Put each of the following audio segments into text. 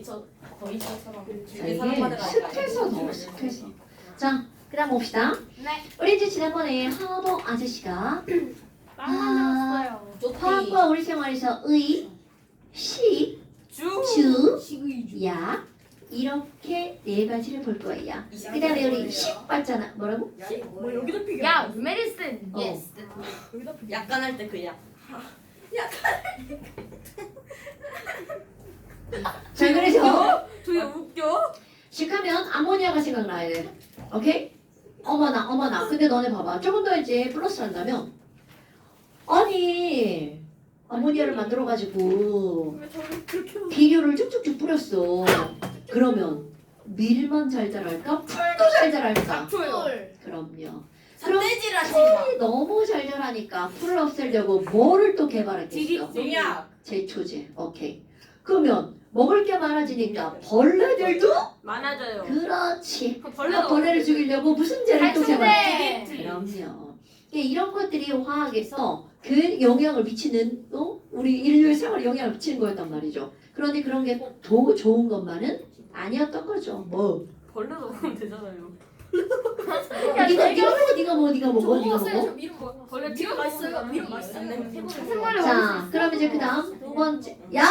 거의 저처럼 자, 이게 습해서 더워, 습해서. 자, 그 다음 봅시다. 네. 우리 이제 지난번에 하버 아저씨가 빵 만들었어요. 화학과 우리 생활에서 의, 시, 주, 약 이렇게 네 가지를 볼 거예요. 그 다음에 우리 식 봤잖아. 뭐라고? 뭐 여기다 피겨. 야, 메디슨. 어. 예스. 약간 할 때 그 약. 자, 그래서 되게 웃겨. 식하면 아모니아가 생각나야 돼. 오케이? 어머나. 근데 너네 봐봐. 조금 더 이제 플러스 한다면 아니 아모니아를 만들어가지고 비료를 쭉쭉쭉 뿌렸어. 그러면 밀만 잘 자랄까? 풀도 잘 자랄까? 풀. 그럼요. 산돼지를 하지 마. 풀이 너무 잘 자라니까 풀을 없애려고 뭐를 또 개발했겠어? 농약. 제초제. 오케이. 그러면 먹을 게 많아지니까 벌레들도 많아져요. 그렇지. 벌레도 벌레를 죽이려고 무슨 죄를 또 개발해? 살충제. 그럼요. 이런 것들이 화학에서 그 영향을 미치는 우리 인류의 생활에 영향을 미치는 거였단 말이죠. 그런데 그런 게 더 좋은 것만은 아니었던 거죠. 뭐? 벌레도 먹으면 되잖아요. 네가 먹어. 벌레 피가 맛있어요. 미름 맛있어요. 자, 그럼 이제 그 다음 두 번째. 야,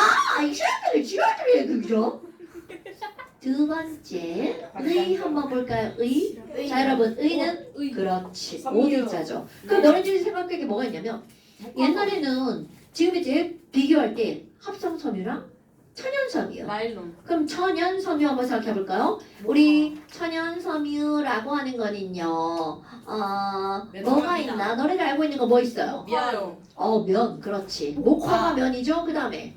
이 새끼들 지랄들이야, 그죠? 두 번째, 의 한번 볼까요? 의. 자, 여러분, 의는 그렇지. 오대자죠. 그럼 너네들이 생각할 게 뭐가 있냐면 옛날에는 지금 이제 비교할 때 합성섬유랑 천연섬유. 나일론. 그럼 천연섬유 한번 생각해 볼까요? 우리 천연섬유라고 하는 거는요. 뭐가 있나? 너네가 알고 있는 거 뭐 있어요? 미아요. 면, 그렇지. 목화가 면이죠. 그 다음에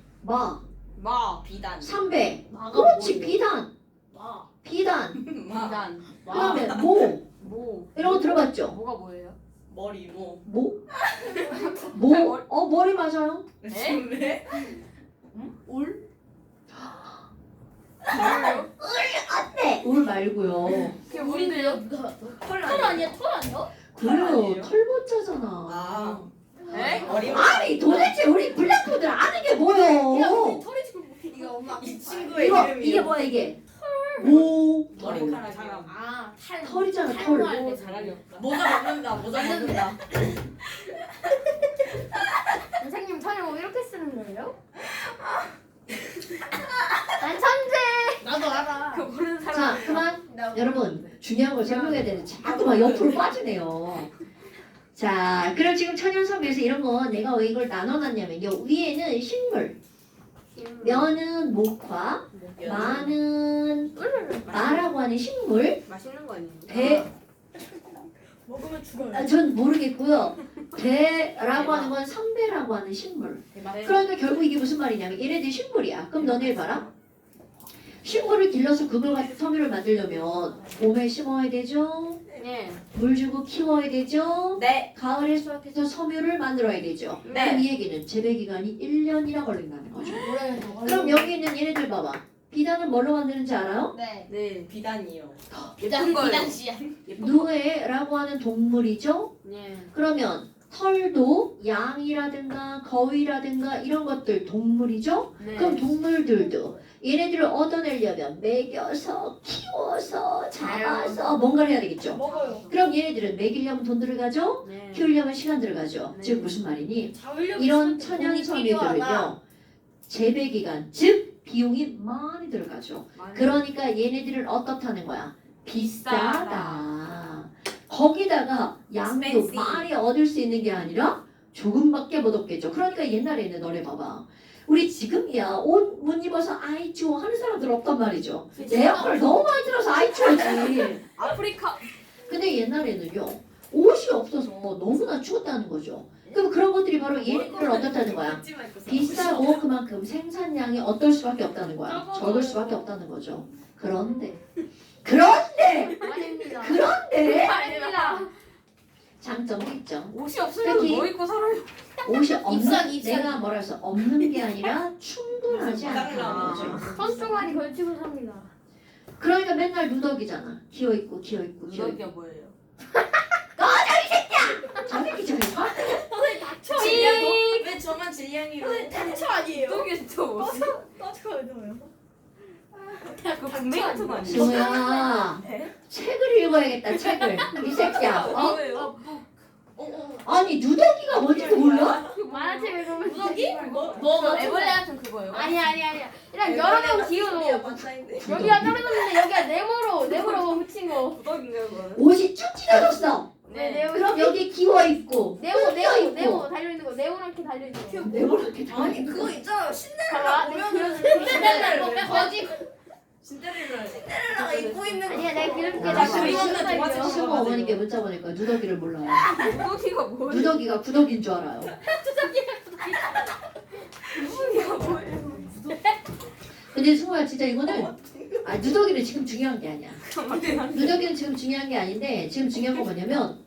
비단. 삼배, 그렇지. 비단, 비단. 비단. 그 다음에 모. 이런 거 들어봤죠? 뭐가 뭐예요? 머리 모. 머리 맞아요. 에? 울? 네, 울 말고요. 그게 우리들요? 털 아니야? 털 아니야? 그래요. 털보자잖아. 아. 에? 아니 도대체 우리 블랙푸들 아는 게 뭐예요? 털이 지금 이거 엄마. 이 친구의 이름이 이게 뭐야 이게? 머리카락 자랑. 아, 탈. 털이잖아 털. 탈모할 때 자랑이 없다. 모자 먹는다. 선생님 털을 뭐 이렇게 쓰는 거예요? 난 천재. 나도 알아. 그 모르는 자 사람. 그만. 여러분 중요한 걸 설명해야 되는데 자꾸 막 옆으로 빠지네요. 자 그럼 지금 천연섬유에서 이런 거 내가 왜 이걸 나눠놨냐면요. 위에는 식물, 면은 목화, 마는 마라고 하는 식물, 맛있는 거 아니에요? 배, 먹으면 죽어요. 전 모르겠고요. 배라고 하는 건 삼배라고 하는 식물. 그러니까 결국 이게 무슨 말이냐면 얘네들이 식물이야. 그럼 너네 봐라. 식물을 길러서 그걸 가지고 섬유를 만들려면 봄에 심어야 되죠. 네. 물 주고 키워야 되죠. 네. 가을에 수확해서 섬유를 만들어야 되죠. 네. 그럼 이 얘기는 재배 기간이 1년이나 걸린다는 거죠. 그럼 여기 있는 얘네들 봐봐. 비단은 뭘로 만드는지 알아요? 네. 네, 비단이요. 비단 비단씨야. 누에라고 하는 동물이죠. 네. 그러면 털도 양이라든가 거위라든가 이런 것들 동물이죠. 네. 그럼 동물들도 얘네들을 얻어내려면 먹여서 키워서 잡아서 뭔가를 해야 되겠죠. 먹어요. 그럼 얘네들은 먹이려면 돈 들어가죠. 네. 키우려면 시간 들어가죠. 네. 즉 무슨 말이니? 잡으려고 이런 쓰는 돈이 필요하다. 천연섬유들은요. 재배 기간 즉 비용이 많이 들어가죠. 그러니까 얘네들을 어떻다는 거야? 비싸다. 거기다가 양도 Expensive. 많이 얻을 수 있는 게 아니라 조금밖에 못 얻겠죠. 그러니까 옛날에는 너네 봐봐. 우리 지금이야 옷 못 입어서 아이 추워 하는 사람들 없단 말이죠. 에어컨을 너무 많이 들어서 아이 추워지. 아프리카. 근데 옛날에는요. 옷이 없어서 너무나 추웠다는 거죠. 그럼 그런 것들이 바로 얘네들을 어떻다는 거야? 비싸고 그만큼 생산량이 어떨 수밖에 없다는 거야. 적을 수밖에 없다는 거죠. 그런데 아닙니다. 그런데 장점도 있죠. 옷이 없으면 특히 뭐 입고 살아요? 옷이 없는 입선. 내가 뭐라 해서 없는 게 아니라 충분하지 않다는 거죠. 손수건이 걸치고 삽니다. 그러니까 맨날 누더기잖아. 기어 있고 누더기가 뭐예요? 저 새끼 저기 봐. 왜 저만 질량이로? 닥쳐 아니에요? 누더기 진짜 뭐? 닥쳐요. 그 분명 같은 거 아니에요? 승우야 책을 읽어야겠다 책을 이 새끼야 어? 왜요? 아니 누더기가 뭔지도 몰라? 만화책을 보면 무더기? 뭐 애벌레 같은 그거요? 아니야. 그냥 여러 명 기어도 여기가 떨어졌는데 여기가 네모로 묻힌 거. 무더기인가요 그거는? 옷이 쭉 찢어졌어 네모. 그럼 여기 기워 있고 네모 달려 있는 거. 네모렇게 달려 있는 거. 네모렇게 다 아니 그거 있잖아요. 봐봐. 신데렐라를 거짓. 신데렐라가 입고 있는 거. 아니야 내가 그렇게 아, 나 그림은 그림은 동화책 승우 어머니께 문자 보니까 누더기를 몰라요 무더기가 뭐예요? 누더기가 구더기인 줄 알아요 무더기가 뭐예요? 근데 승우야 진짜 이거는 아 누더기는 지금 중요한 게 아니야 맞아요. 누더기는 지금 중요한 게 아닌데 지금 중요한 건 뭐냐면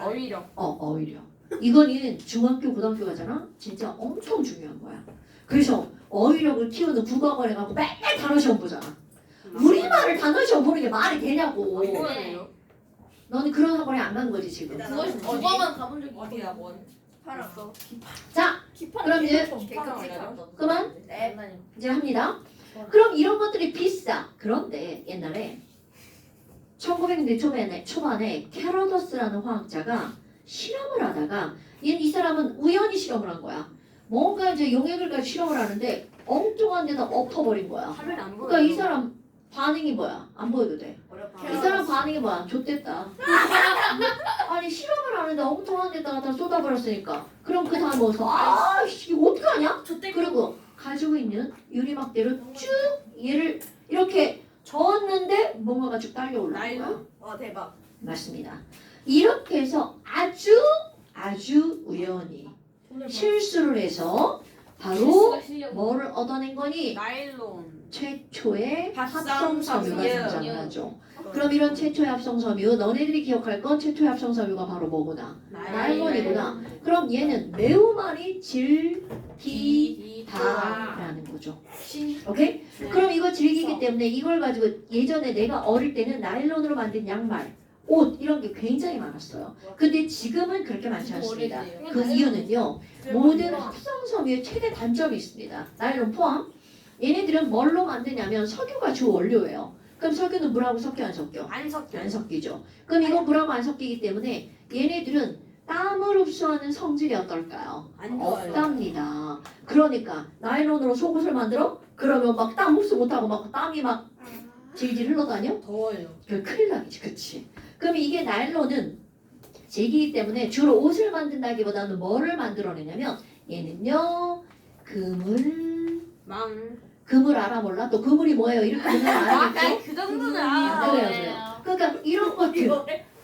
오히려. 오히려 이거는 중학교 고등학교 가잖아 진짜 엄청 중요한 거야 그래서 어휘력을 키우는 국어학원에 가고 맨날 단어 시험 보잖아 우리말을 단어 시험 보는 게 말이 되냐고 이거예요? 너는 그런 학원에 안 간 거지 지금 두번만 가본 적이 어디야 원? 팔았어. 자 그럼 이제 그만 네. 이제 합니다 그럼 이런 것들이 비싸 그런데 옛날에 1900년대 초반에 캐러더스라는 화학자가 실험을 하다가 이 사람은 우연히 실험을 한 거야 뭔가 이제 용액을 가지고 실험을 하는데 엉뚱한 데다 엎어버린 거야 화면 안 보여요. 그러니까 이 사람 반응이 뭐야? 안 보여도 돼. 이 사람 반응이 뭐야? 좆됐다. 아니 실험을 하는데 엉뚱한 데다가 다 쏟아버렸으니까. 그럼 그 다음 뭐서 아씨 이거 어떡하냐? 그리고 가지고 있는 유리막대로 쭉 얘를 이렇게 저었는데 뭔가가 쭉 딸려 올라온 거야. 와 대박. 맞습니다. 이렇게 해서 아주 우연히 실수를 해서 바로 뭐를 얻어낸 거니? 나일론. 최초의 합성섬유. 합성섬유가 등장을 하죠. 그럼 이런 최초의 합성섬유 너네들이 기억할 건 최초의 합성섬유가 바로 뭐구나? 나일론이구나. 그럼 얘는 매우 많이 질기다라는 거죠. 오케이? 그럼 이거 질기기 때문에 이걸 가지고 예전에 내가 어릴 때는 나일론으로 만든 양말, 옷 이런 게 굉장히 많았어요. 근데 지금은 그렇게 많지 않습니다. 그 이유는요. 모든 합성섬유의 최대 단점이 있습니다. 나일론 포함. 얘네들은 뭘로 만드냐면 석유가 주 원료예요. 그럼 석유는 물하고 섞여 안 섞여? 안 섞여. 안 섞이죠. 그럼 이건 물하고 안 섞이기 때문에 얘네들은 땀을 흡수하는 성질이 어떨까요? 안 좋아요. 없답니다. 그러니까 나일론으로 속옷을 만들어? 그러면 막 땀 흡수 못하고 막 땀이 막 질질 흘러다녀? 더워요. 그 큰일 나겠지, 그치? 그럼 이게 나일론은 질기기 때문에 주로 옷을 만든다기보다는 뭐를 만들어내냐면 얘는요 그물 알아 몰라? 또 그물이 뭐예요? 이렇게 보면 알아겠죠? 그 정도는 그래요. 그러니까 이런 것들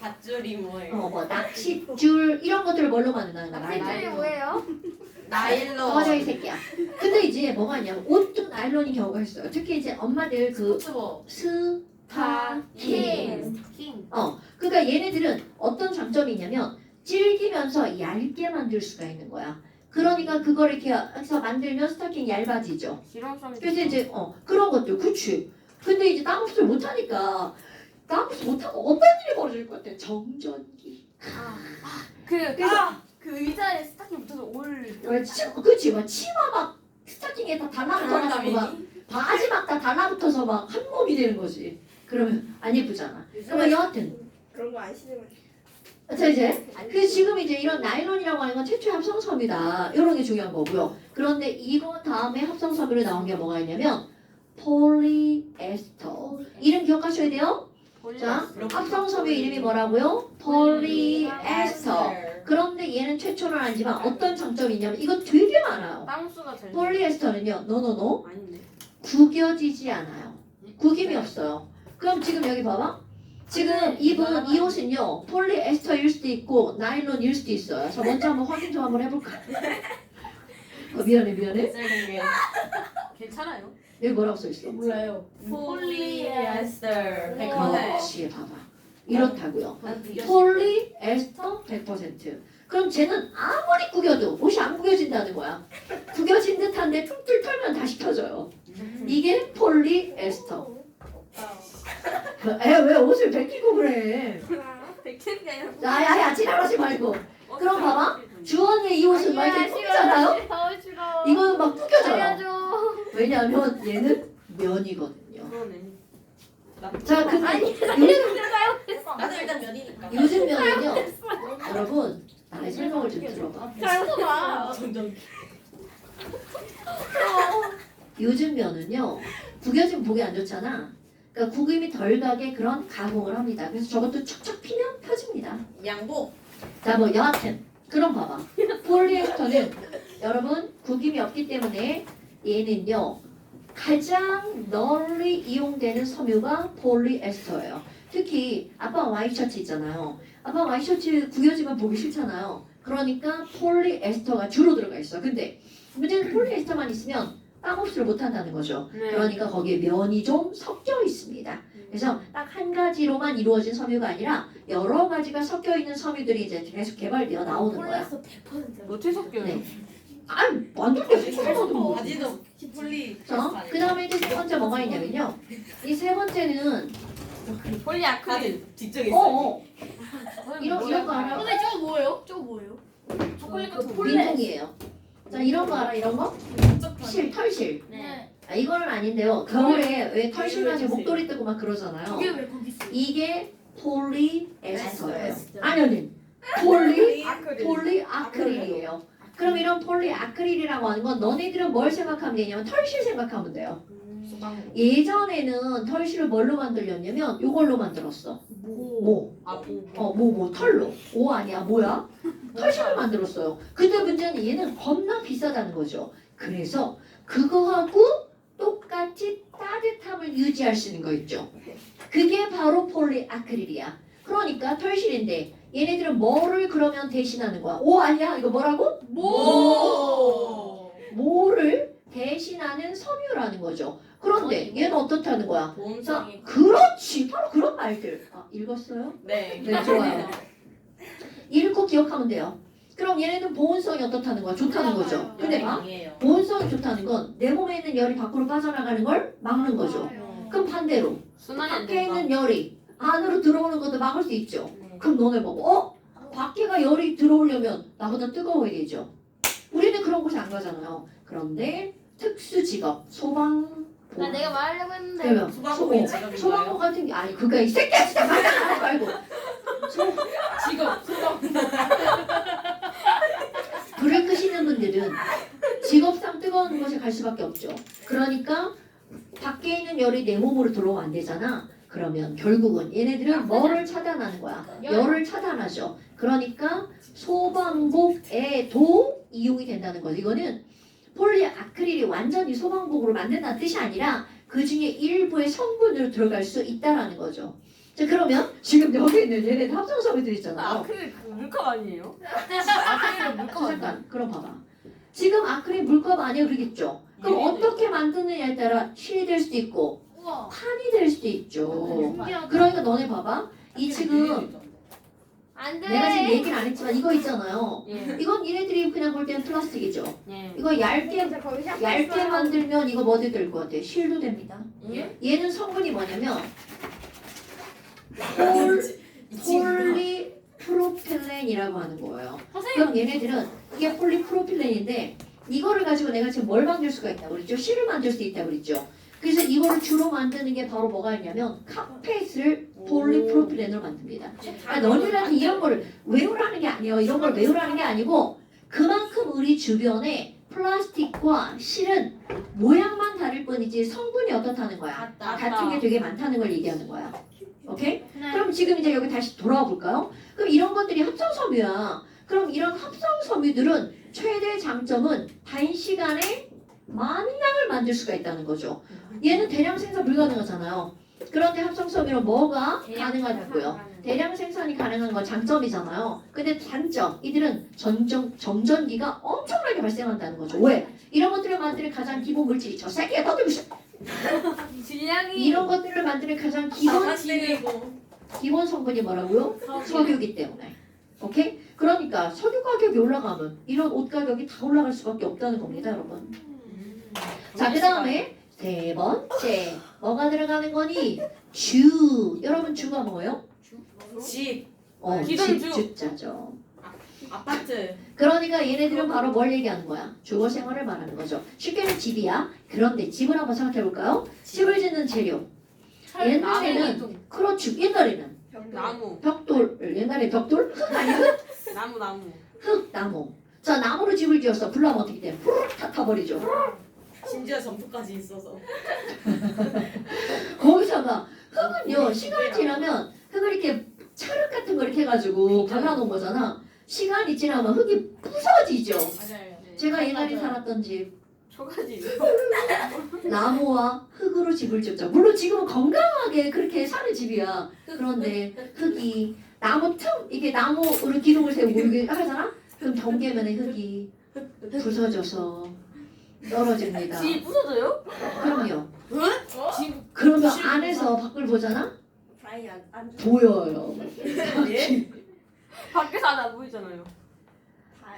밧줄이 뭐예요? 뭐 낚싯줄 이런 것들을 뭘로 만든다는 거야? 색깔이 뭐예요? 나일론. 꺼져 이 새끼야. 근데 이제 뭐가 있냐면 옷도 나일론인 경우가 있어요. 특히 이제 엄마들 그 스타킹. 그러니까 얘네들은 어떤 장점이 있냐면 질기면서 얇게 만들 수가 있는 거야. 그러니까 그걸 이렇게 해서 만들면 스타킹이 얇아지죠. 실험성이. 그래서 이제 그런 것들 그치. 근데 이제 땀 흡수를 못하니까 땀 흡수 못하고 어떤 일이 벌어질 것 같아? 정전기. 그 의자에 스타킹 붙어서 그치 막 치마 막 스타킹에 다 달라붙어가지고 막 바지 막 다 달라붙어서 막 한 몸이 되는 거지. 그러면 안 예쁘잖아. 그러면 여하튼 그런 거 안 신으면. 자 이제 그 지금 이제 이런 나일론이라고 하는 건 최초의 합성섬유다. 이런 게 중요한 거고요. 그런데 이거 다음에 합성섬유로 나온 게 뭐가 있냐면 폴리에스터. 이름 기억하셔야 돼요. 자 합성섬유 이름이 뭐라고요? 폴리에스터. 그런데 얘는 최초는 아니지만 어떤 장점이 있냐면 이거 되게 많아요. 땅수가 제일. 폴리에스터는요. 노노노 아닌데. 구겨지지 않아요. 구김이 없어요. 그럼 지금 여기 봐봐. 지금 입은 이 옷은요 폴리에스터일 수도 있고 나일론일 수도 있어요. 자 먼저 한번 확인 좀 한번 해볼까? 미안해. 괜찮아요. 여기 뭐라고 써있어? 몰라요. 폴리에스터. 그렇지 봐봐. 이렇다고요. 폴리에스터 100%. 그럼 쟤는 아무리 구겨도 옷이 안 구겨진다는 거야. 구겨진 듯한데 툴툴 털면 다시 펴져요. 이게 폴리에스터. 왜 옷을 벗기고 그래? 백현이 아니라. 야야야 지랄하지 말고. 그럼 봐봐. 주원의 이 옷은 막 이렇게 구기잖아요? 싫어. 이거는 막 구겨져요. 알려줘. 왜냐하면 얘는 면이거든요. 그러네. 자, 근데 나도 일단 면이니까. 요즘 면은요, 여러분, 나의 설명을 좀 들어봐. 잘못봐. 요즘 면은요, 구겨지면 보기 안 좋잖아. 그러니까 구김이 덜 가게 그런 가공을 합니다. 그래서 저것도 척척 피면 펴집니다. 양복. 자, 뭐 여하튼 그럼 봐봐. 폴리에스터는 여러분 구김이 없기 때문에 얘는요 가장 널리 이용되는 섬유가 폴리에스터예요. 특히 아빠 와이셔츠 있잖아요. 아빠 와이셔츠 구겨지면 보기 싫잖아요. 그러니까 폴리에스터가 주로 들어가 있어. 근데 문제는 폴리에스터만 있으면 빵 흡수를 못 한다는 거죠. 그러니까 거기에 면이 좀 섞여 있습니다. 그래서 딱 한 가지로만 이루어진 섬유가 아니라 여러 가지가 섞여 있는 섬유들이 이제 계속 개발되어 나오는 거야. 어떻게 섞여요? 네. 아, 만들 때 섞어도 뭐. 바지도 폴리. 자, 그 다음에 이제 세 번째 뭐가 있냐면요. 이 세 번째는 폴리 아크릴. 바지 뒤쪽에 어, 이런 거 알아? 근데 저거 뭐예요? 저거 뭐예요? 초콜릿 그 같은 민둥이에요. 자, 이런 거 알아? 이런 거? 실, 털실. 네. 아, 이거는 아닌데요. 겨울에 왜 털실 가지고 목도리 뜨고 막 그러잖아요. 이게 왜 거기 있어? 이게 폴리에스터예요. 에스터. 아니, 폴리아크릴이에요. 그럼 이런 폴리아크릴이라고 하는 건 너네들은 뭘 생각하면 되냐면 털실 생각하면 돼요. 예전에는 털실을 뭘로 만들렸냐면 이걸로 만들었어. 뭐? 털로. 오 아니야, 뭐야? 털실을 만들었어요. 근데 문제는 얘는 겁나 비싸다는 거죠. 그래서 그거하고 똑같이 따뜻함을 유지할 수 있는 거 있죠. 그게 바로 폴리아크릴이야. 그러니까 털실인데 얘네들은 뭐를 그러면 대신하는 거야? 오 아니야? 이거 뭐라고? 뭐를 대신하는 섬유라는 거죠. 그런데 얘는 어떻다는 거야? 자, 보온성이. 그렇지. 바로 그런 말들. 아, 읽었어요? 네. 네, 좋아요. 읽고 기억하면 돼요. 그럼 얘네는 보온성이 어떻다는 거야? 좋다는 거죠. 근데 봐. 아니에요. 보온성이 좋다는 건 내 몸에 있는 열이 밖으로 빠져나가는 걸 막는 거죠. 그럼 반대로 순환이 안 밖에 된다. 있는 열이 안으로 들어오는 것도 막을 수 있죠. 그럼 너네 봐봐. 밖에가 열이 들어오려면 나보다 뜨거워야 되죠. 우리는 그런 곳에 안 가잖아요. 그런데 특수 직업 소방 나 내가 말하려고 했는데. 그러면 소방복이 소방복 직업인가요? 같은 게 아니 그니까 이 새끼야 진짜 말하지 말고 직업. 소방. 불을 끄시는 분들은 직업상 뜨거운 곳에 갈 수밖에 없죠. 그러니까 밖에 있는 열이 내 몸으로 들어오면 안 되잖아. 그러면 결국은 얘네들은 뭐를 차단하는 거야? 열을 차단하죠. 그러니까 소방복에도 이용이 된다는 거죠. 이거는 폴리아크릴이 완전히 소방복으로 만든다는 뜻이 아니라 그 중에 일부의 성분으로 들어갈 수 있다라는 거죠. 자, 그러면 지금 여기 있는 얘네들 합성섬유들 있잖아요. 아크릴 그 물컵 아니에요? 아크릴은 물컵 아니에요? 잠깐, 그럼 봐봐. 지금 아크릴 물컵 아니에요, 그러겠죠? 그럼 어떻게 만드느냐에 따라 실이 될 수도 있고 우와. 판이 될 수도 있죠. 신기하다. 그러니까 너네 봐봐. 이 지금 안 돼. 내가 지금 얘기를 안 했지만 이거 있잖아요. 예. 이건 얘네들이 그냥 볼 때는 플라스틱이죠. 예. 이거 얇게 만들면 이거 뭐도 될 것 같아. 실도 됩니다. 예? 얘는 성분이 뭐냐면 폴리프로필렌이라고 하는 거예요. 선생님. 그럼 얘네들은 이게 폴리프로필렌인데 이거를 가지고 내가 지금 뭘 만들 수가 있다고 그랬죠? 실을 만들 수 있다고 그랬죠? 그래서 이거를 주로 만드는 게 바로 뭐가 있냐면 카펫을 폴리프로필렌으로 만듭니다. 그러니까 너희들한테 이런 거를 외우라는 게 아니에요. 이런 걸 외우라는 게 아니고 그만큼 우리 주변에 플라스틱과 실은 모양만 다를 뿐이지 성분이 어떻다는 거야? 같은 게 되게 많다는 걸 얘기하는 거야. 오케이? 그럼 지금 이제 여기 다시 돌아와 볼까요? 그럼 이런 것들이 합성섬유야. 그럼 이런 합성섬유들은 최대 장점은 단시간에 많은 양을 만들 수가 있다는 거죠. 얘는 대량 생산 불가능하잖아요. 그런데 합성섬유는 뭐가 가능하다고요? 대량 생산이 가능한 건 장점이잖아요. 근데 단점, 이들은 점전기가 엄청나게 발생한다는 거죠. 왜? 이런 것들을 만드는 가장 기본 물질이 저 새끼가 떠들고 싶어. 질량이 이런 것들을 만드는 가장 기본 성분이 뭐라고요? 석유기 때문에. 오케이? 그러니까 석유 가격이 올라가면 이런 옷 가격이 다 올라갈 수밖에 없다는 겁니다, 여러분. 자, 그 다음에 세 번째 뭐가 들어가는 거니? 주. 여러분 주가 뭐예요? 집. 기존 주. 주자죠. 아파트. 그러니까 얘네들은 바로 뭘 얘기하는 거야? 주거 생활을 말하는 거죠. 쉽게는 집이야. 그런데 집을 한번 생각해 볼까요? 집을 짓는 재료. 옛날에는 그렇죠. 옛날에는 나무. 벽돌 옛날에 벽돌 흙 아니야? 나무. 흙 나무. 자 나무로 집을 지었어. 불나면 어떻게 돼? 후루룩 다 타버리죠. 심지어 점프까지 있어서. 거기다가 흙은요 시간이 지나면 흙을 이렇게 찰흙 같은 거 이렇게 해가지고 발라놓은 거잖아. 시간이 지나면 흙이 부서지죠. 맞아요. 제가 옛날에 살았던 집 초가지. 나무와 흙으로 집을 지었죠. 물론 지금은 건강하게 그렇게 사는 집이야. 그런데 흙이 나무 틈 이게 나무로 기둥을 세우고 이렇게 하잖아. 그럼 경계면에 흙이 부서져서 떨어집니다. 지 부서져요? 그럼요. 지금 그러면 안에서 밖을 보잖아. 아니 안 보여요. 예? 밖에서 안 보이잖아요.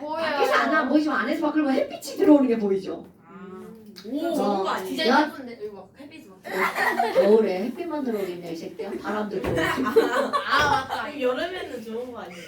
보여요. 밖에서 안 보이지만 안에서 밖을 보면 햇빛이 들어오는 게 보이죠. 오 어. 좋은 거 아니에요? 진짜 야. 예쁜데 여기 막 햇빛이 막. 겨울에 햇빛만 들어오겠네 이 새끼야. 바람도 들어오고. 아 맞다. 그럼 여름에는 좋은 거 아니에요?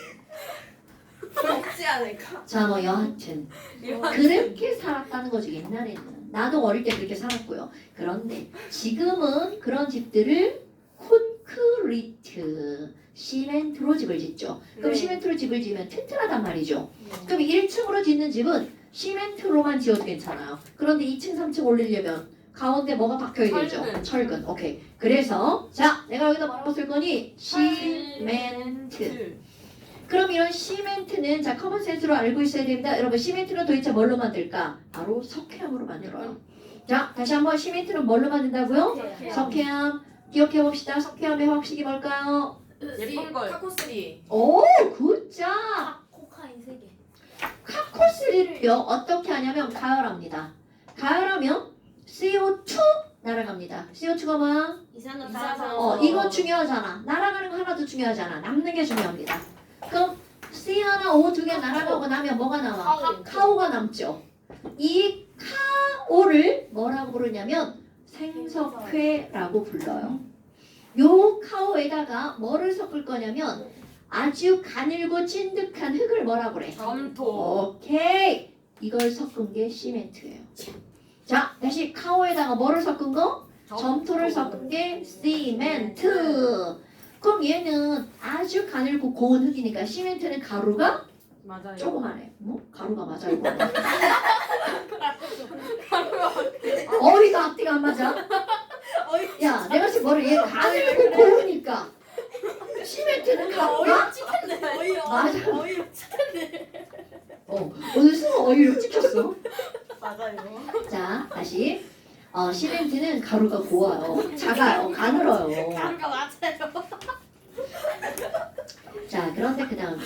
덥지 않을까? 자 뭐 여하튼 그렇게 살았다는 거죠 옛날에는. 나도 어릴 때 그렇게 살았고요. 그런데 지금은 그런 집들을 콘크리트, 시멘트로 집을 짓죠. 그럼 네. 시멘트로 집을 지으면 튼튼하단 말이죠. 그럼 1층으로 짓는 집은 시멘트로만 지어도 괜찮아요. 그런데 2층, 3층 올리려면 가운데 뭐가 박혀야 되죠? 철근. 철근. 오케이. 그래서 자 내가 여기다 뭐라고 쓸 거니? 시멘트. 그럼 이런 시멘트는 자 커먼 센스로 알고 있어야 됩니다. 여러분 시멘트는 도대체 뭘로 만들까? 바로 석회암으로 만들어요. 자 다시 한번 시멘트는 뭘로 만든다고요? 석회암. 기억해 봅시다. 석회암의 화학식이 뭘까요? 예쁜 걸. 타코스리. 오 굿자. 코카인 3개. 카코스리를요 어떻게 하냐면 가열합니다. 가열하면 CO2 날아갑니다. CO2가 뭐야? 이산화탄소. 이거 중요하잖아. 날아가는 거 하나도 중요하잖아. 남는 게 중요합니다. 그럼 C 하나 O 두 개 날아가고 나면 뭐가 나와? 카오가 남죠. 이 카오를 뭐라고 부르냐면 생석회라고 불러요. 요 카오에다가 뭐를 섞을 거냐면 아주 가늘고 찐득한 흙을 뭐라고 그래? 점토. 오케이. 이걸 섞은 게 시멘트예요. 자, 다시 카오에다가 뭐를 섞은 거? 점토를 섞은 게 시멘트. 그럼 얘는 아주 가늘고 고운 흙이니까 시멘트는 가루가 맞아요. 조그만해. 뭐? 가루가 맞아 이거. 어리가 앞뒤가 안 맞아. 야, 내가 지금 뭐를 얘 가늘고 고우니까 시멘트는 가루가 맞아. 오늘 수업 어휘로 찍혔어. 맞아요. 자, 다시. 시멘트는 가루가 고와요. 작아요. 가늘어요. 가루가 맞아요. 자, 그런데 그 다음에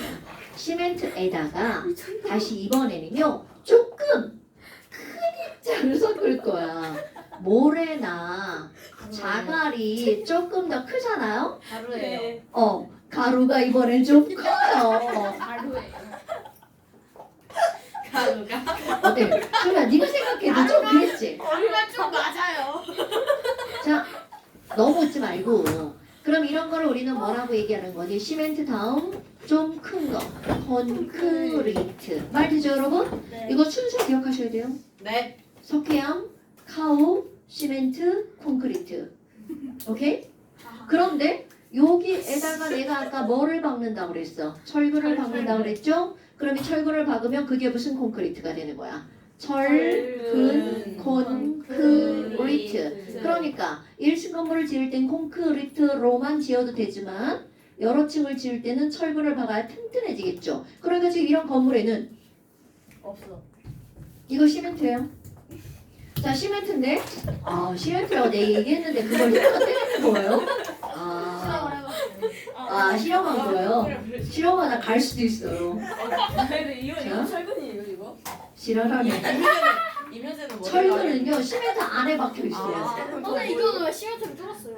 시멘트에다가 다시 이번에는요 조금 큰 입자를 섞을 거야. 모래나 자갈이 조금 더 크잖아요. 가루예요. 가루가 이번엔 좀 커요. 가루예요. 가루가. 어때? 그러면 네가 생각해도 좀 그랬지? 가루가 좀 맞아요. 자, 너무 웃지 말고. 그럼 이런 거를 우리는 뭐라고 얘기하는 거지? 시멘트 다음 좀 큰 거. 콘크리트. 말 되죠, 여러분? 이거 순서 기억하셔야 돼요. 네. 석회암, 카오, 시멘트, 콘크리트. 오케이? 그런데 여기에다가 내가 아까 뭐를 박는다고 그랬어? 철근을 박는다고 그랬죠? 그럼 이 철근을 박으면 그게 무슨 콘크리트가 되는 거야? 철근 콘크리트. 그러니까 1층 건물을 지을 땐 콘크리트로만 지어도 되지만 여러 층을 지을 때는 철근을 박아야 튼튼해지겠죠. 그러니까 지금 이런 건물에는 없어. 이거 시멘트예요. 자, 시멘트인데 시멘트라고 내가 얘기했는데 그걸 또 때리는 거예요? 실험한 거예요. 실험하다 갈 수도 있어요. 그래도 이거 자. 철근이에요 이거? 실험하네. 이면제는 뭐? 철근은요 시멘트 안에 박혀 있어요. 근데 이거는 왜 시멘트를 뚫었어요?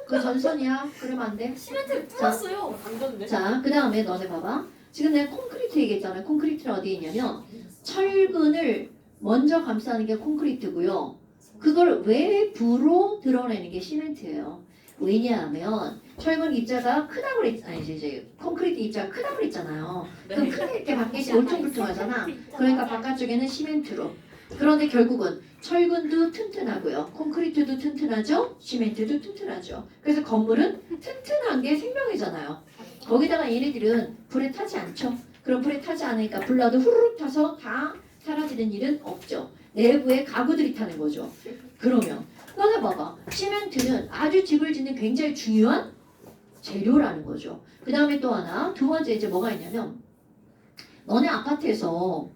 그 전선이야. 그러면 안 돼. 시멘트를 자, 뚫었어요. 안 좋은데? 자, 그 다음에 너네 봐봐. 지금 내가 콘크리트 얘기했잖아요. 콘크리트는 어디에 있냐면 철근을 먼저 감싸는 게 콘크리트고요. 그걸 외부로 드러내는 게 시멘트예요. 왜냐하면 철근 입자가 크다고 이제 콘크리트 입자가 크다고 그랬잖아요. 그럼 크게 이렇게 밖에 울퉁불퉁하잖아. 그러니까 바깥쪽에는 시멘트로 그런데 결국은 철근도 튼튼하고요. 콘크리트도 튼튼하죠. 시멘트도 튼튼하죠. 그래서 건물은 튼튼한 게 생명이잖아요. 거기다가 얘네들은 불에 타지 않죠. 그럼 불에 타지 않으니까 불나도 후루룩 타서 다 사라지는 일은 없죠. 내부에 가구들이 타는 거죠. 그러면 너네 봐봐. 시멘트는 아주 집을 짓는 굉장히 중요한 재료라는 거죠. 그 다음에 또 하나 두 번째 이제 뭐가 있냐면 너네 아파트에서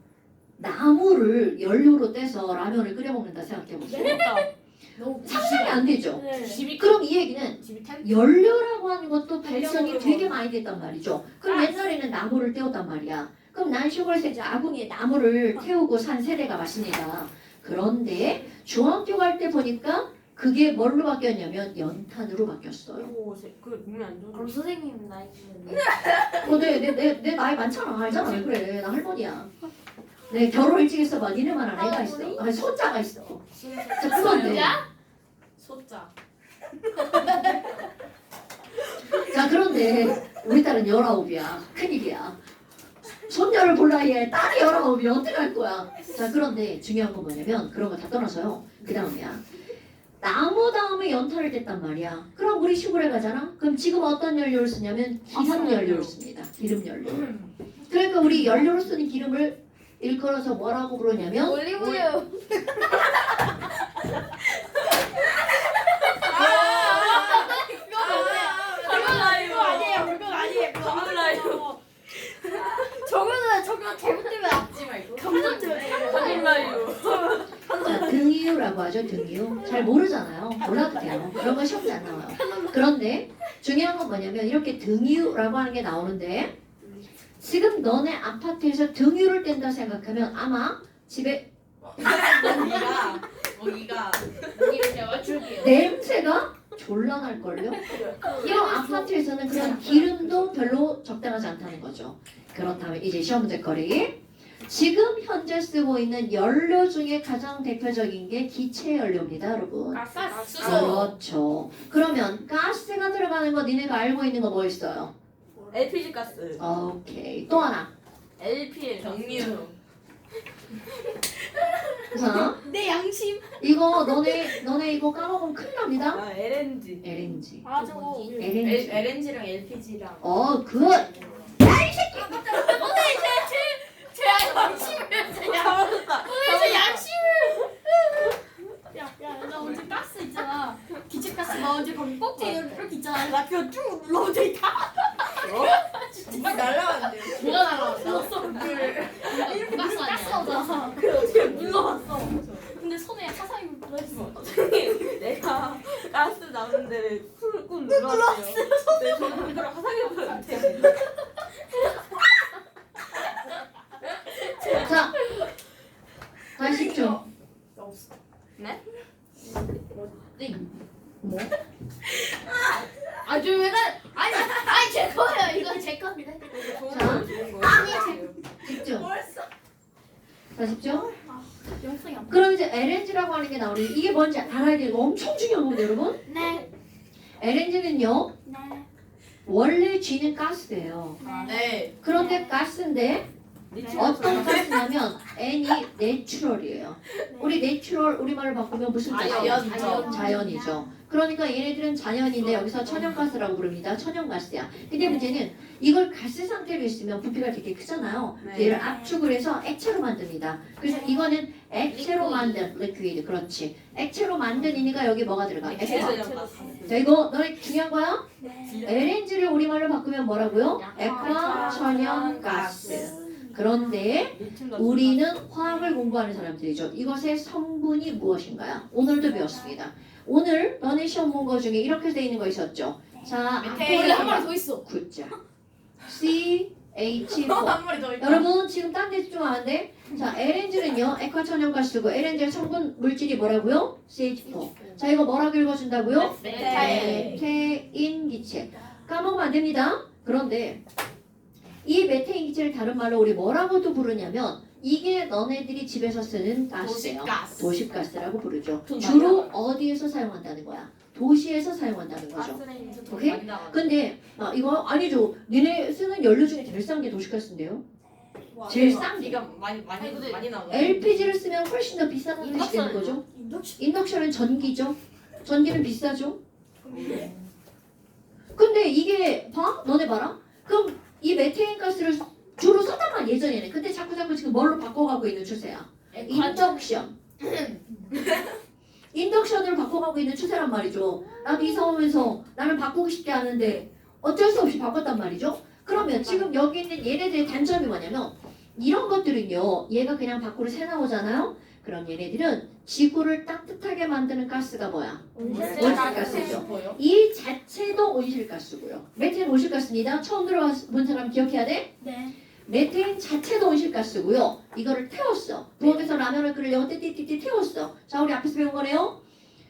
나무를 연료로 떼서 라면을 끓여 먹는다 생각해보세요. 상상이 안 되죠. 네. 집이 그럼 이 얘기는 집이 탄 연료라고 하는 것도 발전이 되게 많이 됐단 말이죠. 그럼 옛날에는 나무를 태웠단 말이야. 그럼 난 시골에서 이제 아궁이에 나무를 태우고 산 세대가 맞습니다. 그런데 중학교 갈 때 보니까 그게 뭘로 바뀌었냐면 연탄으로 바뀌었어요. 그 몸에 안 좋은 그럼 선생님 나이 는 내 나이 많잖아. 알잖아. 왜 그래. 나 할머니야. 내 결혼 일찍 했어. 봐. 니네만한 애가 있어. 아니 손자가 있어. 자, 그런데 소자. 자 그런데 우리 딸은 19이야. 큰일이야. 손녀를 볼 나이에 딸이 19이면 어떡할 거야. 자 그런데 중요한 건 뭐냐면 그런 거 다 떠나서요. 그 다음이야. 나무 다음에 연탄을 뗐단 말이야. 그럼 우리 시골에 가잖아. 그럼 지금 어떤 연료를 쓰냐면 기름 연료를 씁니다. 기름 연료. 그러니까 우리 연료로 쓰는 기름을 일컬어서 뭐라고 부르냐면 올리브유. 저거는 잘못 때문에 찍지 말고. 감전 때문에. 몰라요. 자, 등유라고 하죠. 등유. 잘 모르잖아요. 몰라도 돼요. 그런 거 시험지 안 나와요. 그런데 중요한 건 뭐냐면 이렇게 등유라고 하는 게 나오는데 지금 너네 아파트에서 등유를 뗀다 생각하면 아마 집에 먹이가 이거 제가 맞출게요. 냄새가 졸라 날걸요? 이런 아파트에서는 그냥 기름도 별로 적당하지 않다는 거죠. 그렇다면 이제 시험 문제 거리. 지금 현재 쓰고 있는 연료 중에 가장 대표적인 게 기체 연료입니다, 여러분. 수소. 그렇죠. 그러면 가스가 들어가는 거 니네가 알고 있는 거 뭐 있어요? LPG 가스. 오케이. 또 하나. LPL 정류. 자, 내 양심. 이거 너네 이거 까먹으면 큰일 납니다. 아 LNG. LNG. 아 저거. LNG. LNG랑 LPG랑. 굿. 제 양심을 제 양심을. 야야 나 언제 가스 있잖아. 기체가스 나 언제 거기 꼭지 이렇게 있잖아. 나 그거 쭉 눌러보자 다. 정말 날라왔는데요. 누가 날아왔어? 이렇게 가스잖아. 그래 어떻게 눌러봤어. 근데 손에 사상이 묻어있어. 내가 가스 나오는 데를 꾹 눌렀어요. 내 손으로 화상이 보였대. 자, 다시 10초. 아주 왜나 아니 제 거예요. 이건 제 건데. 자, 좋은 거. 집중. 벌써 자, 집중. 영상이 안. 그럼 이제 LNG라고 하는 게 나오는데 이게 뭔지 알아야 되는 거 엄청 중요한 건데 여러분. 네. LNG는요. 네. 원래 G는 가스예요. 네. 그런데 가스인데 어떤 가스냐면 N이 내추럴이에요. 우리 내추럴 우리말로 바꾸면 무슨 가스예요? 자연이죠. 자연이죠. 그러니까 얘네들은 자연인데 여기서 천연가스라고 부릅니다. 천연가스야. 근데 문제는 이걸 가스 상태로 있으면 부피가 되게 크잖아요. 네. 얘를 압축을 해서 액체로 만듭니다. 그래서 이거는 액체로 만든 리퀴드. 그렇지. 액체로 만드니까 여기 뭐가 들어가? 액화. 자 이거 너네 중요한 거야? LNG를 우리말로 바꾸면 뭐라고요? 액화 천연가스. 그런데 우리는 화학을 공부하는 사람들이죠. 이것의 성분이 무엇인가요? 오늘도 배웠습니다. 오늘 너네 시험 본 거 중에 이렇게 돼 있는 거 있었죠? 자, 원래 한 마리 더 있어. 굿자. CH4. 한 마리 더 있다. 여러분 지금 딴 데 집중하는데 자 LNG는요 액화천연가스고 LNG의 성분 물질이 뭐라고요? CH4. 자 이거 뭐라고 읽어준다고요? 메테인 기체. 까먹으면 안 됩니다. 그런데 이 메테인 기체를 다른 말로 우리 뭐라고도 부르냐면 이게 너네들이 집에서 쓰는 가스예요. 도시가스. 도시가스라고 부르죠. 돈 주로 많이 어디에서 사용한다는 거야? 도시에서 사용한다는 거죠. 오케이? 근데 이거 아니죠. 니네 쓰는 연료 중에 제일 싼 게 도시가스인데요. 제일 싼 게. 비가 많이 나고. LPG를 쓰면 훨씬 더 비싼 값이 되는 거죠. 인덕션은 전기죠. 전기는 비싸죠. 근데 이게 봐? 너네 봐라. 그럼 이 메테인 가스를 주로 썼단 말이야 예전에는. 근데 자꾸 지금 뭘로 바꿔가고 있는 추세야? 인덕션. 인덕션으로 바꿔가고 있는 추세란 말이죠. 나도 이사 오면서 나는 바꾸고 싶게 하는데 어쩔 수 없이 바꿨단 말이죠. 그러면 지금 여기 있는 얘네들의 단점이 뭐냐면 이런 것들은요. 얘가 그냥 밖으로 새 나오잖아요. 그럼 얘네들은 지구를 따뜻하게 만드는 가스가 뭐야? 온실가스죠. 이 자체도 온실가스고요. 메테인 온실가스입니다. 처음 들어본 사람 기억해야 돼? 네. 메테인 자체도 온실가스고요. 이거를 태웠어. 부엌에서 라면을 끓이려고 띠띠띠띠 태웠어. 자, 우리 앞에서 배운 거네요.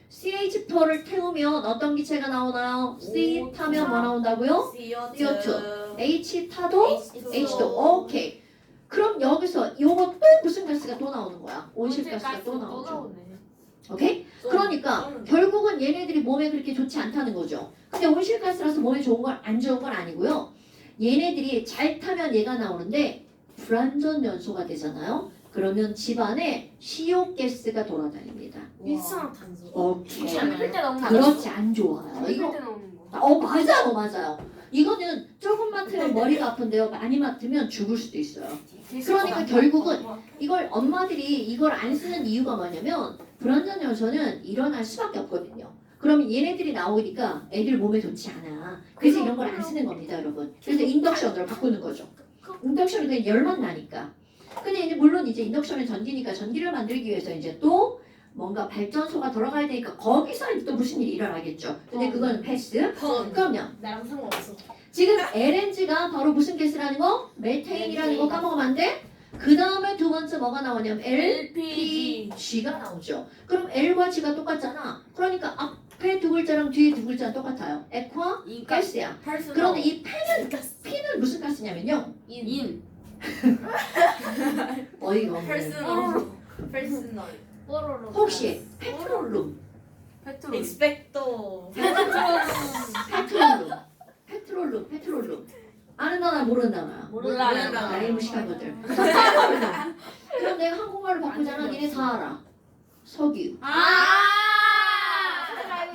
CH4를 태우면 어떤 기체가 나오나요? C 타면 뭐 나온다고요? CO2. H 타도 H2. 오케이. 그럼 여기서 요거 또 무슨 가스가 또 나오는 거야? 온실가스가 또 나오죠. 오케이? 그러니까 결국은 얘네들이 몸에 그렇게 좋지 않다는 거죠. 근데 온실가스라서 몸에 좋은 건 안 좋은 건 아니고요. 얘네들이 잘 타면 얘가 나오는데 불완전 연소가 되잖아요. 그러면 집안에 CO 가스가 돌아다닙니다. 일산화탄소. 오케이. 필때 너무 그렇지 안 좋아요. 이거 맞아요. 이거는 조금 맡으면 머리가 아픈데요. 많이 맡으면 죽을 수도 있어요. 그러니까 결국은 이걸 엄마들이 이걸 안 쓰는 이유가 뭐냐면 불완전 연소는 일어날 수밖에 없거든요. 그러면 얘네들이 나오니까 애들 몸에 좋지 않아. 그래서 이런 걸 안 쓰는 겁니다, 여러분. 그래서 인덕션으로 바꾸는 거죠. 인덕션이 그냥 열만 나니까. 근데 이제 물론 이제 인덕션은 전기니까 전기를 만들기 위해서 이제 또 뭔가 발전소가 돌아가야 되니까 거기서 이제 또 무슨 일이 일어나겠죠. 근데 그건 패스. 그러면 나랑 상관없어. 지금 LNG가 바로 무슨 가스라는 거? 메테인이라는 거 까먹으면 안 돼? 그 다음에 두 번째 뭐가 나오냐면 LPG가 나오죠. 그럼 L과 G가 똑같잖아. 그러니까 앞에 두 글자랑 뒤에 두 글자는 똑같아요. 액화 가스야. 그런데 이 P는 무슨 가스냐면요. 인. 어이가 없네. 퍼스널. 뽀로로. 혹시 페트롤룸, 페트롤. 익스펙토. 페트롤룸 아는 단어 모르는 단어야. 몰라요. 나이 무식한 것들. 그럼 내가 한국말로 바꾸잖아. 니네 다 알아. 석유.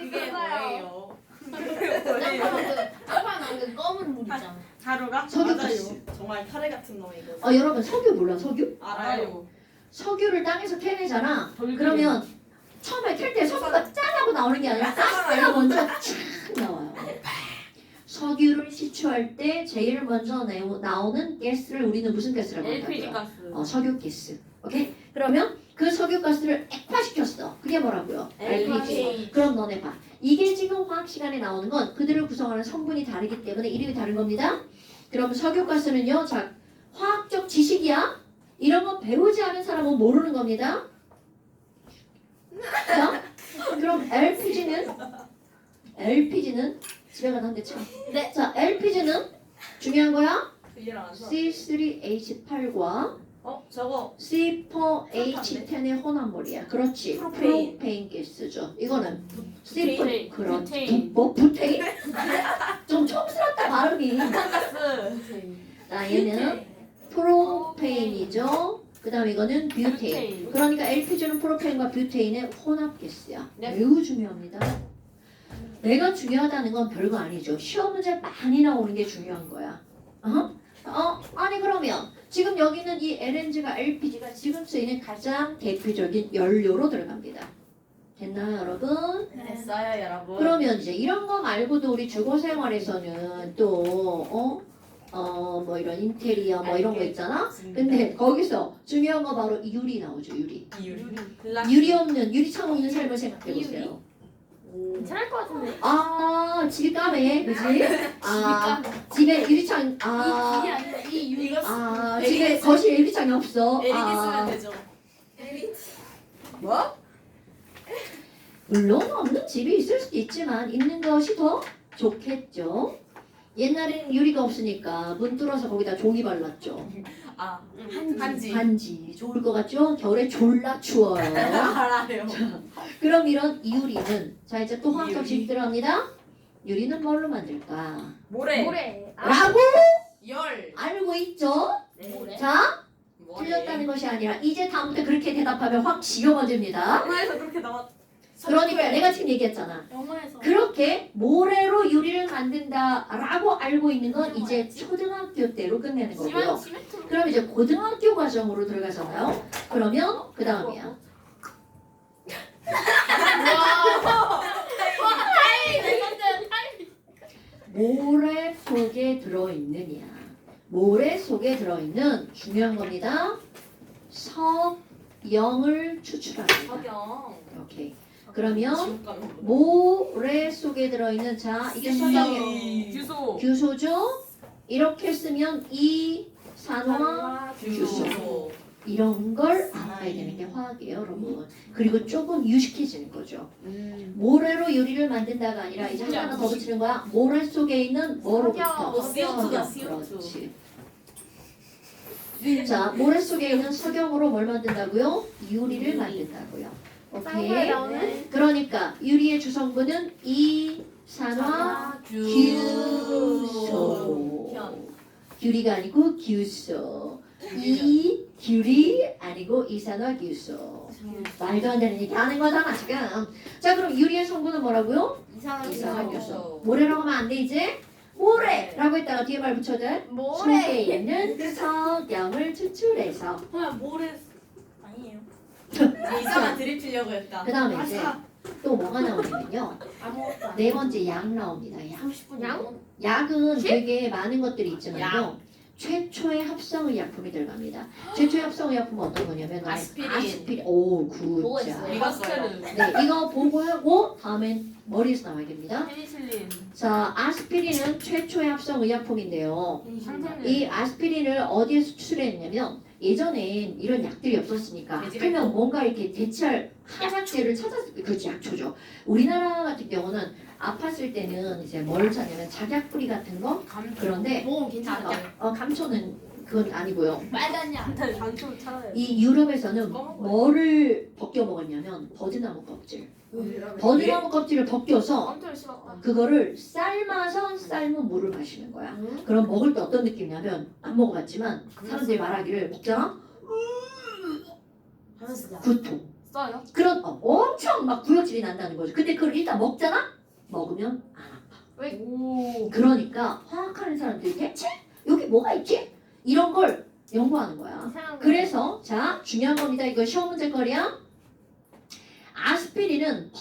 이게 뭐예요? 그 검은 물 있잖아. 가루가? 석유 맞아요. 가스. 정말 카레 같은 놈이거. 여러분 석유 몰라? 석유? 알아요. 석유를 땅에서 캐내잖아. 그러면 처음에 캘 때 석유가 짠하고 나오는 게 아니라 가스가 먼저 쫙 나와요. 석유를 시추할 때 제일 먼저 나오는 가스를 우리는 무슨 가스라고 LPG 한다고요? 가스. 석유 가스. 오케이? 그러면 그 석유 가스를 액화시켰어. 그게 뭐라고요? LPG. 그럼 너네 봐. 이게 지금 화학 시간에 나오는 건 그들을 구성하는 성분이 다르기 때문에 이름이 다른 겁니다. 그럼 석유 가스는요. 자, 화학적 지식이야. 이런 거 배우지 않은 사람은 모르는 겁니다. 자, 그럼 LPG는 집에 가서 한 대 쳐. 네. 자, LPG는 중요한 거야. 이해를 안 써. C3H8과 저거 C4H10의 혼합물이야. 그렇지. 프로페인. 프로페인 가스죠. 이거는 부테인. C4 그렇지. 부테인. 부테인? 좀 촌스럽다 발음이. 가스. 자, 얘는 프로페인이죠. 그 다음 이거는 뷰테인. 뷰테인. 그러니까 LPG는 프로페인과 뷰테인의 혼합가스야. 네. 매우 중요합니다. 내가 중요하다는 건 별거 아니죠. 시험 문제 많이 나오는 게 중요한 거야. 아니 그러면 지금 여기는 이 LNG가 LPG가 지금 쓰이는 가장 대표적인 연료로 들어갑니다. 됐나요, 여러분? 됐어요, 여러분. 그러면 이제 이런 거 말고도 우리 주거 생활에서는 또 뭐 이런 인테리어 뭐 이런 거 있잖아. 근데 거기서 중요한 거 바로 유리 나오죠. 유리. 유리 없는 유리창 없는 삶을 생각해 보세요. 괜찮을 것 같은데. 집이 까매, 그지? 집에 유리창 이게 아니라 이 유리. 이거 집에 거실 유리창이 없어. 에릭이 쓰면 되죠. 뭐? 물론 없는 집이 있을 수도 있지만 있는 것이 더 좋겠죠. 옛날에는 유리가 없으니까 문 뚫어서 거기다 종이 발랐죠. 반지 좋을 것 같죠? 겨울에 졸라 추워요. 알아요. 그럼 이런 유리는 자 이제 또 화학적 유리. 집 들어갑니다. 유리는 뭘로 만들까? 모래. 모래. 라고 열. 알고 있죠? 모래. 자 것이 아니라 이제 다음부터 그렇게 대답하면 확 지겨워집니다. 영화에서 그렇게 나왔. 그러니까 내가 지금 얘기했잖아. 영어에서. 그렇게 모래로 유리를 만든다라고 알고 있는 건 이제 초등학교 때로 끝내는 거고요. 시멘트로. 그럼 이제 고등학교 과정으로 들어가잖아요. 그러면 그 다음이야. 모래 속에 들어있느냐. 모래 속에 들어있는 중요한 겁니다. 석영을 추출합니다. 석영. 오케이. 그러면 지옥 가는 거. 모래 속에 들어있는 자 이게 석영의 규소. 규소죠. 이렇게 쓰면 이산화 규소. 이런 걸 알아야 되는 게 화학이에요, 여러분. 그리고 조금 유식해지는 거죠. 모래로 유리를 만든다가 아니라 이제 하나 더 붙이는 거야. 모래 속에 있는 뭐로부터? CO2다, 석영. CO2. 그렇지. 자, 모래 속에 있는 석영으로 뭘 만든다고요? 유리를 만든다고요. 오케이. 그러니까 유리의 주성분은 이산화 규소. 규리가 아니고 규소. 이 규리 아니고 이산화규소. 말도 안 되는 얘기 하는 거잖아 지금. 자 그럼 유리의 성분은 뭐라고요? 이산화규소. 모래라고 하면 안 돼 이제. 모래라고 했다가 뒤에 말 붙여도 돼? 속에 있는 석영을 추출해서. 그냥 모래 아니에요. 이상한 드립 치려고 했다. 그 다음에 이제 또 뭐가 나오냐면요. 아무것도 안. 네 번째 약 나옵니다. 약. 30분 양? 약은 되게 많은 것들이 있지만요. 최초의 합성의약품이 들어갑니다. 최초의 합성의약품은 어떤 거냐면 아스피린. 오 보고 굿자. 있어요. 리가스테르. 네, 이거 보고하고 다음엔 머리에서 나와야 됩니다. 페니실린. 자, 아스피린은 최초의 합성의약품인데요. 항생제. 이 아스피린을 어디에서 추출했냐면 예전엔 이런 약들이 없었으니까 그러면 뭔가 이렇게 대체할 한약재를 찾았을 때 그렇지 약초죠. 우리나라 같은 경우는 아팠을 때는 이제 뭘 찾냐면 작약뿌리 같은 거 그런데 몸 괜찮다. 감초는 그건 아니고요. 빨간 양. 단추 찾아야 돼. 이 유럽에서는 뭐를 벗겨 먹었냐면 버드나무 껍질. 버드나무 껍질을 벗겨서 엄청 싫어. 그거를 삶아서 삶은 물을 마시는 거야. 그럼 먹을 때 어떤 느낌이냐면 안 먹어봤지만 사람들이 말하기를 먹잖아? 구토. 써요? 그런 엄청 막 구역질이 난다는 거죠. 근데 그걸 일단 먹잖아? 먹으면 안 아파. 오. 그러니까 화학하는 사람들이 대체 여기 뭐가 있지? 이런 걸 연구하는 거야. 그래서 자 중요한 겁니다. 이거 시험 문제거리야. 아스피린은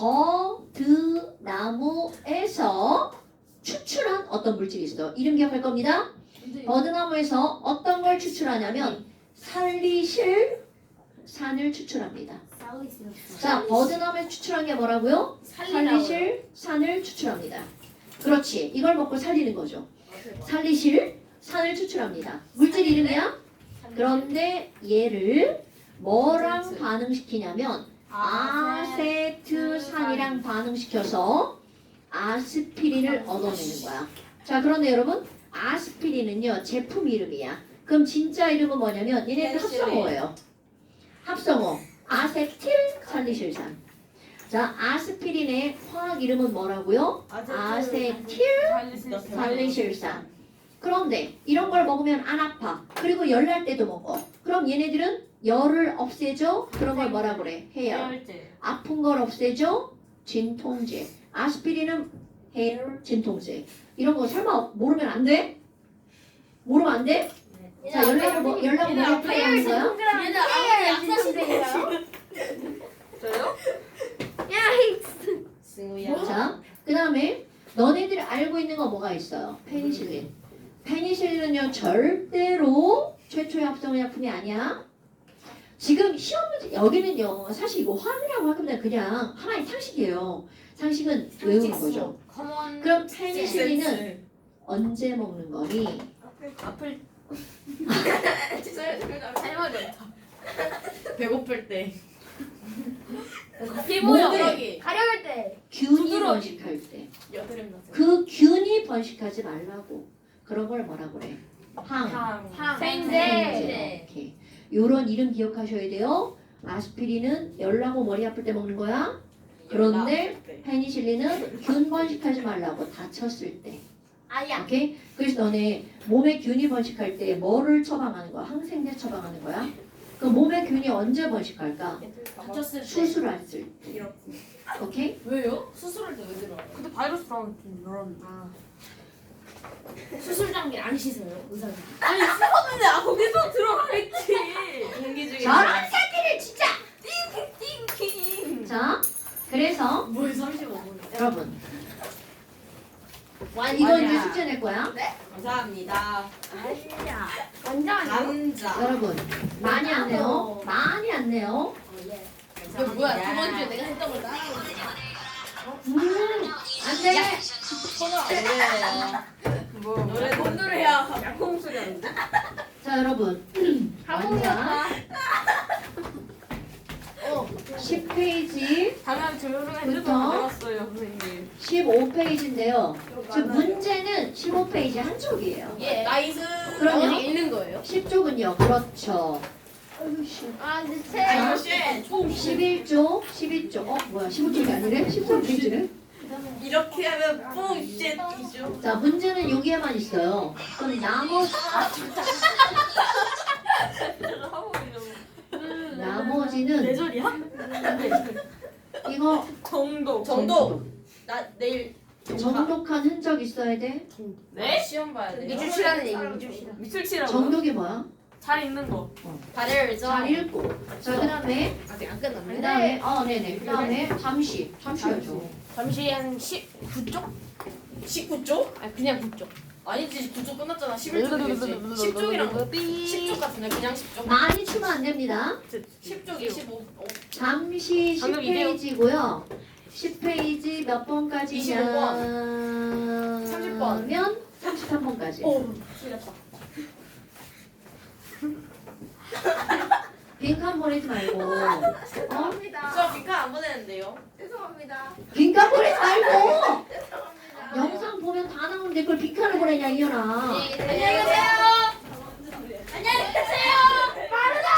버드나무에서 추출한 어떤 물질이 있어. 이름 기억할 겁니다. 버드나무에서 어떤 걸 추출하냐면 살리실산을 추출합니다. 자, 버드나무에서 추출한 게 뭐라고요? 살리실산을 추출합니다. 그렇지. 이걸 먹고 살리는 거죠. 살리실산을 추출합니다. 물질 이름이야? 그런데 얘를 뭐랑 반응시키냐면 아세트산이랑 반응시켜서 아스피린을 얻어내는 거야. 자, 그런데 여러분 아스피린은요 제품 이름이야. 그럼 진짜 이름은 뭐냐면 얘네들 합성어예요. 합성어 아세틸 살리실산. 자, 아스피린의 화학 이름은 뭐라고요? 아세틸 살리실산. 그런데 이런 걸 먹으면 안 아파. 그리고 열 날 때도 먹어. 그럼 얘네들은 열을 없애줘. 그런 걸 뭐라 그래? 해열. 해열제. 아픈 걸 없애줘. 진통제. 아스피린은 해열, 진통제. 이런 거 설마 모르면 안 돼? 모르면 안 돼? 자, 열나고 머리 아프게 하는 거야? 얘들 아무리 약사시대인가요? 저요? 승우야. 자, 그 다음에 너네들이 알고 있는 거 뭐가 있어요? 페니실린. 페니실린은요 절대로 최초의 합성의약품이 아니야. 지금 시험 문제 여기는요 사실 이거 화학이라고 하기보다 그냥 하나의 상식이에요. 상식은 외우는 거죠. 커먼. 그럼 페니실린은 언제 먹는 거니? 아플 할머니. 배고플 때. 피부요. 모드러기. 가려울 때. 균이 번식할 때. 여드름 나서. 그 균이 번식하지 말라고. 그런 걸 뭐라 그래? 항. 생제. 오케이. 요런 이름 기억하셔야 돼요. 아스피린은 열나고 머리 아플 때 먹는 거야. 그런데 페니실린은 균 번식하지 말라고 다쳤을 때. 아야. 오케이? 그래서 너네 몸에 균이 번식할 때 뭐를 처방하는 거야? 항생제 처방하는 거야? 그 몸의 균이 언제 번식할까? 다쳤을 때. 수술했을 때. 이렇게. 오케이? 왜요? 수술할 때 왜 들어와요? 근데 바이러스랑 좀 열었는데. 수술 장비 안 씻어요 의사들. 아니 씻었는데 거기서 들어가겠지. 공기 중에. 저런 새끼를 진짜! 띵킹. 자, 그래서 뭘 35분? 여러분 이거 이제 숙제 낼 거야. 감사합니다. 아니야. 완전 감자. 여러분 많이 안 내요. 많이 안 내요. 이거 뭐야? 저번 주에 내가 했던 걸 따라하고 안 돼. 뭐 노래 노래야. 약혼 소리 하는데? 자, 여러분. 완자 10페이지 당연 조용히 핸드폰 부터? 가져갔어요 선생님. 15페이지인데요. 지금 문제는 15페이지 한쪽이에요. 예. 나이스. 그럼요. 나머지 읽는 거예요? 10쪽은요. 그렇죠. 아이고 씨. 아 근데 자, 쉣. 11쪽, 12쪽. 뭐야? 15쪽이 아니래? 13페이지네. 이렇게 하면 뽕쉣이죠. 자, 문제는 여기에만 있어요. 그럼 나머지는 내절이야? 이거 정도. 나 내일 정독한 흔적 있어야 돼. 네? 시험 봐야 돼. 미줄 치라는 얘기 미줄 치라. 미술치라고. 정독이 뭐야? 잘 읽는 거. 발열 잘 읽고. 자, 그다음에 아직 안 끝났네. 그다음에 네네. 그다음에 잠시죠. 잠시 한 19쪽? 19쪽? 아 그냥 9쪽. 아니지 9쪽 끝났잖아. 11쪽이겠지. 10쪽이랑 10쪽 같은데 그냥 10쪽. 많이 치면 안 됩니다. 10쪽 25. 잠시 방금 이래요. 10페이지고요. 10페이지 몇 번까지냐? 30번. 면 33번까지. 오, 틀렸다. 빈칸 보내지 말고. 저 비카 안 보내는데요. 빈칸 보내지 말고. 영상 보면 다 나오는데 그걸 빈칸을 보내냐 이현아. 안녕히 계세요. 안녕히 계세요. 빠르다.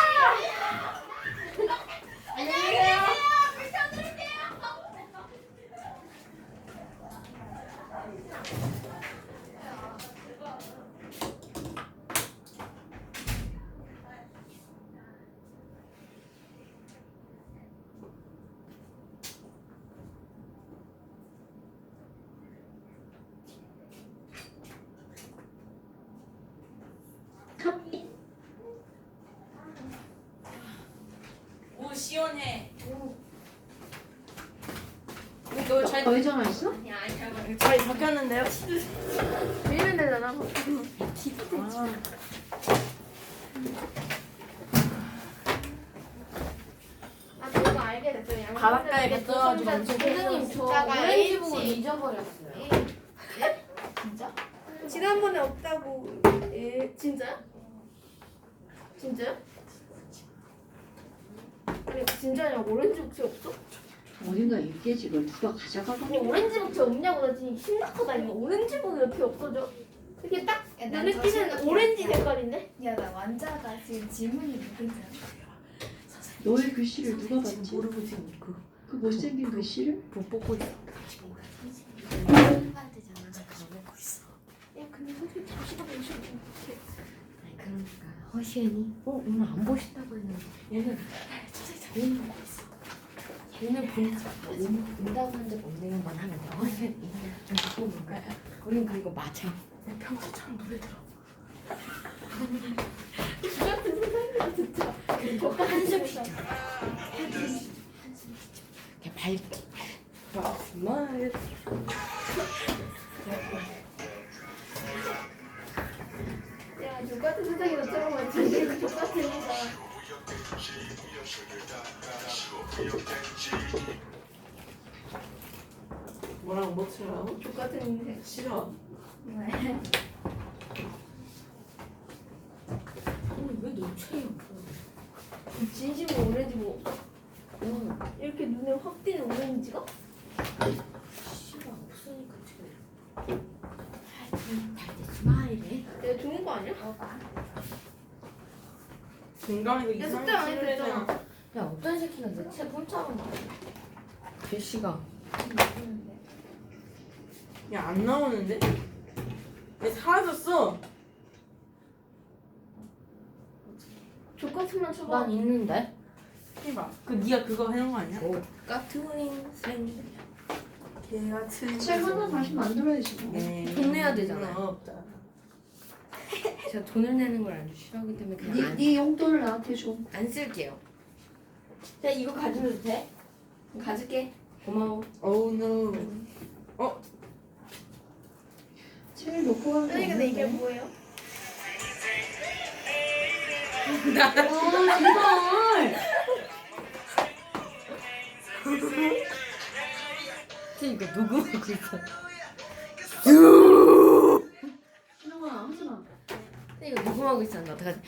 안녕히 계세요. 오 시원해. 이거 잘 너희 전화했어? 잘 바뀌었는데요? 밀면 되잖아. 아 그거 알게 됐어요. 바닷가에 뱉어가지고 선생님 저 오렌지 부분 잊어버렸어요. 진짜? 지난번에 없다고. 예 진짜요? 진짜요? 아니 진짜냐고 오렌지 국채 없어? 어딘가 있겠지. 그걸 누가 가져가고. 아니 오렌지 국채 없냐고 나 지금 심각하다 이거 오렌지 국이 어떻게 없어져? 이게 딱 눈에 띄는 오렌지 색깔인데? 야나 완자가 지금 질문이 뭐겠냐? 너의 글씨를 누가 봤지? 모르고 지금 그 그 못생긴 글씨를? 못 뽑고 있어. 해야 되잖아. 먹고 있어. 야 근데 선생님 잠시만 오시면 어떡해. 아니 그러니까 허시연이 오늘 안 보신다고 했는데 얘는 선생님 잘 보고 있어. 얘는 본다고 한 적 없는 것만 하면 돼. 허시연이 좀 바꿔볼 거야. 우린 그리고 맞아. 내 평소처럼 노래 들어. 한숨 쉬자. 한숨 쉬자. 그냥 밝게. 정말. 야 똑같은 세상이 너처럼 맞지? 똑같으니까. 뭐라고 뭐 치라고? 똑같은 인생. 싫어. 왜 노출이 없어? 진심으로 오렌지 뭐 응. 이렇게 눈에 확 띄는 오렌지가? 씨가 없으니까 지금. 달대 스마일해. 내가 좋은 거 아니야? 건강이 야 숙제 안 해도 됐잖아. 야 어떤 새끼가 내 책 훔쳐간 거야? 글씨가. 야 안 나오는데? 왜 사라졌어? 족같으면 쳐봐. 난 있는데. 해봐. 그 네가 그거 해놓은 거 아니야? 같은 인생. 개같은. 책 하나 다시 만들어야지 뭐. 돈 내야 되잖아요. 없다. 제가 돈을 내는 걸 아주 싫어하기 때문에 그냥 네 용돈을 나한테 줘. 안 쓸게요. 야 이거 가져도 돼? 가질게. 고마워. Oh no. 책을 놓고 가면 아니 근데 이게 뭐예요? 아 제발. 이거 누구 하고 있어? 신영아 하지마. 이거 누구 하고 있었는데 어떡하지?